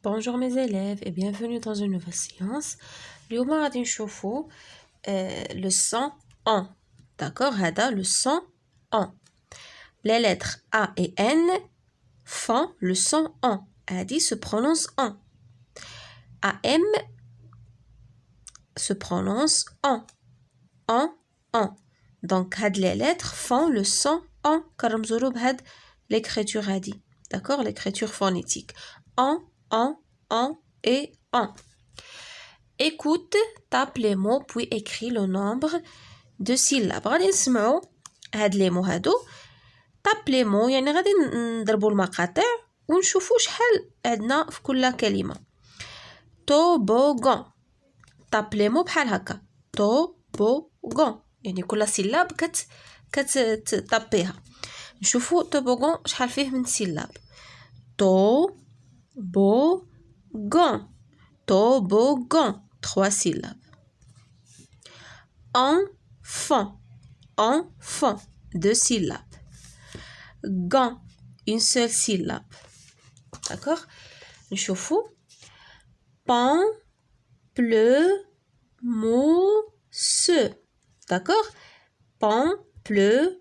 Bonjour mes élèves et bienvenue dans une nouvelle séance. اليوم غادي نشوفوا le son en. D'accord, هذا le son en. Les lettres A et N font le son en. هذه se prononce en. AM se prononce en. En. Donc هاد les lettres font le son en. كنرمزوا بهاد l'écriture هذه. D'accord, l'écriture phonétique. En et en. Écoute, tape les mots puis écris le nombre de syllabes. غادي نسمعوا هاد les mots هادو. tape les mots يعني غادي نضربوا المقاطع ونشوفوا شحال عندنا في كل كلمة. toboggan. tape les mots بحال هكا. toboggan يعني كل سيلاب كتطبيها. نشوفوا toboggan شحال فيه من سيلاب. Toboggan, 3 syllabes. Enfant, 2 syllabes. Gant, une seule syllabe. D'accord? نشوفوا pamplemousse. D'accord? Pamplemousse.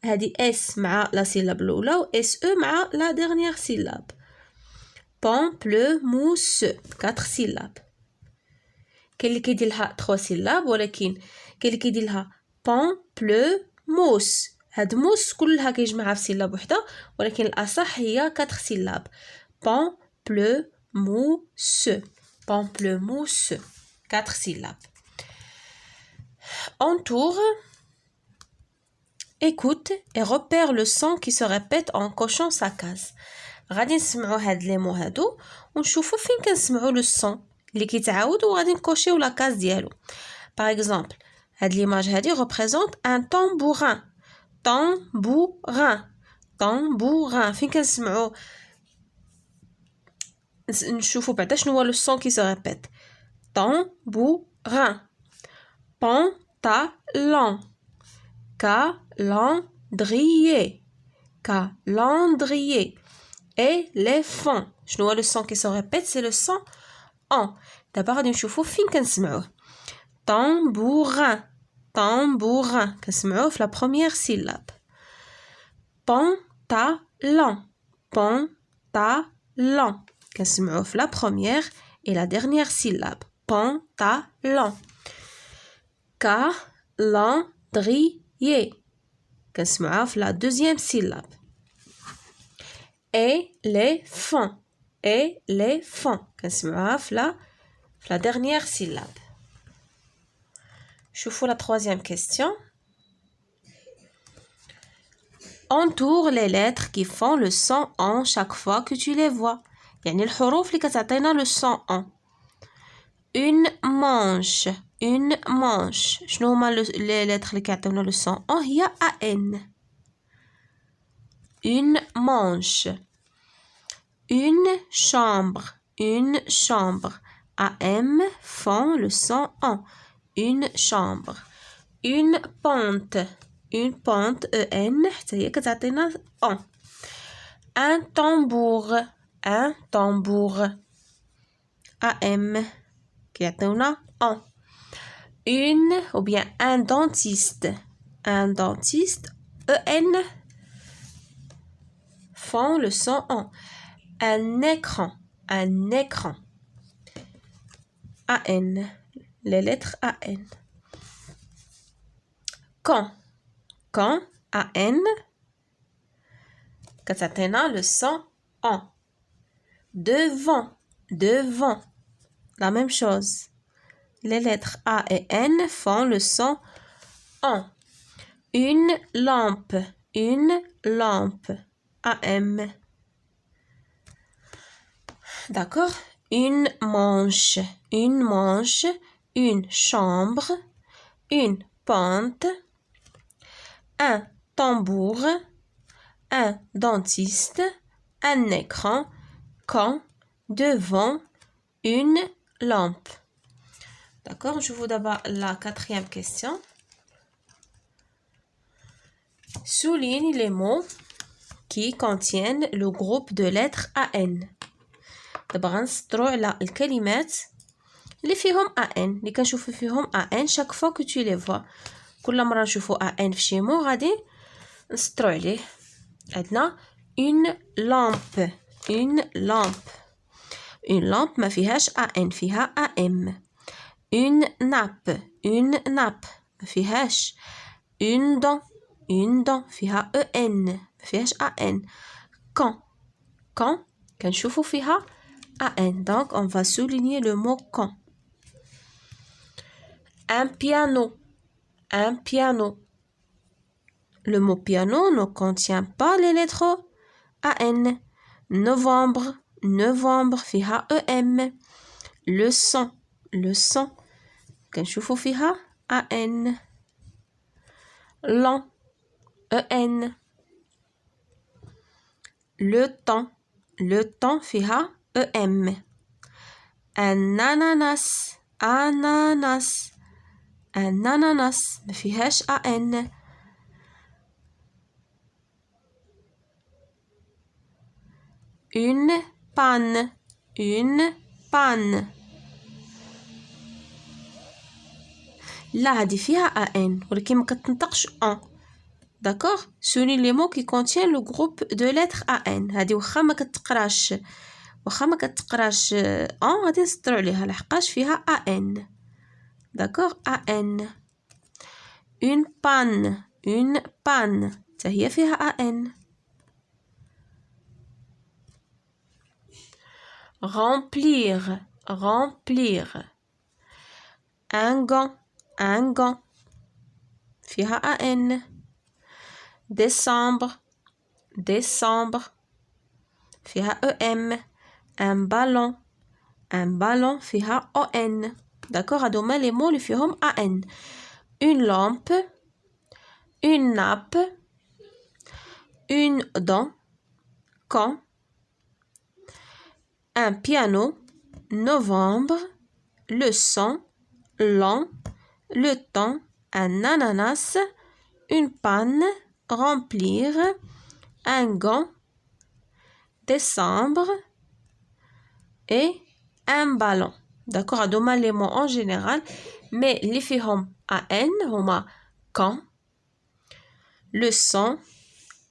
هذه S مع la syllabe الأولى و SE مع la dernière syllabe. pamplemousse 4 syllabes. كاين اللي كيدير لها 3 syllabes ولكن كاين اللي كيدير لها pamplemousse. هاد موس كلها كيجمعها في سيلاب وحده ولكن الاصح هي 4 syllabes. pamplemousse 4 syllabes. Entoure. Écoute et repère le son qui se répète en cochant sa case. غادي نسمعوا هاد لي مو هادو ونشوفوا فين كنسمعوا لو الصون اللي كيتعاود وغادي نكوشيو لا كاز ديالو. باغ اكزومبل هاد ليماج هادي ريبريزونت ان طنبوران. طنبوران فين كنسمعوا نشوفوا بعدا شنو هو لو الصون كي سو ريبيت. طنبوران. pantalon. calendrier. éléphant. شنو هو لو son qui se répète, c'est le son en. دابا غادي نشوفوا فين كنسمعوه. tambourin كنسمعوه في la première syllabe. pantalon كنسمعوه في la première et la dernière syllabe. pantalon. calendrier كنسمعوها في la deuxième syllabe. éléphant كنسمعوها في la dernière syllabe. شوفوا la troisième question. Entoure les lettres qui font le son en chaque fois que tu les vois. يعني الحروف اللي كتعطينا le son en. une manche. شنو هما les lettres اللي كيعطيونا le son en هي an. une manche. une chambre. AM font le son en. une chambre. une pente EN حتى هي كتعطينا en. un tambour AM كيعطيونا en. une ou bien un dentiste EN font le son en. un écran AN, les lettres AN. quand AN كتعطينا le son en. devant la même chose. Les lettres A et N font le son en. une lampe AM. D'accord? une manche, une chambre, une pente, un tambour, un dentiste, un écran, quand, devant, une lampe. D'accord? Je vous d'abord la 4e question. Souligne les mots qui contiennent le groupe de lettres AN. دابا غنسطرو على الكلمات اللي فيهم ان اللي كنشوفو فيهم ان chaque fois que tu les vois. كل مره نشوفو ان في شي مو غادي نسطرو عليه. عندنا une lampe une lampe ما فيهاش ان فيها ام. une nappe ما فيهاش. une dent فيها ان ما فيهاش ان. quand كنشوفو فيها ان donc on va souligner le mot quand. un piano le mot piano ne contient pas les lettres an. novembre فيها em. le son كنشوفو فيها an. l'an en. le temps فيها em. un ananas ما فيهاش ان. une panne لا هذه فيها ان ولكن ما كتنطقش ان. d'accord souligne les mots qui contiennent le groupe de lettres an. هذه واخا ما كتقراش ان غادي نسطرو عليها لحقاش فيها ان. d'accord an. une panne حتى هي فيها ان. remplir un gant فيها ان. décembre فيها em. un ballon فيها on. d'accord هادو هما لي مو اللي فيهم ان. une lampe une nappe une dent quand un piano novembre le son l'an le temps un ananas une panne remplir un gant décembre et un ballon. d'accord هادو هما لي مو en général mais اللي فيهم ان هما quand le son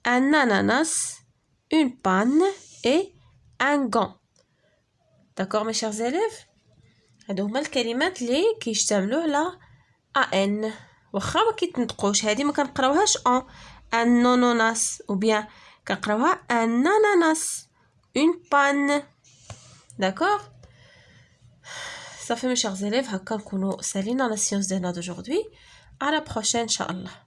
un ananas une panne et un gant. d'accord mes chers élèves هادو هما الكلمات اللي كيشتملوا على ان واخا ما كيتنطقوش. هذه ما كنقراوهاش ان نونوناس ou bien كنقراوها ان اناناس une panne. d'accord صافي mes chers élèves هكا نكونوا سالينا la science ديالنا d'aujourd'hui. à la prochaine ان شاء الله.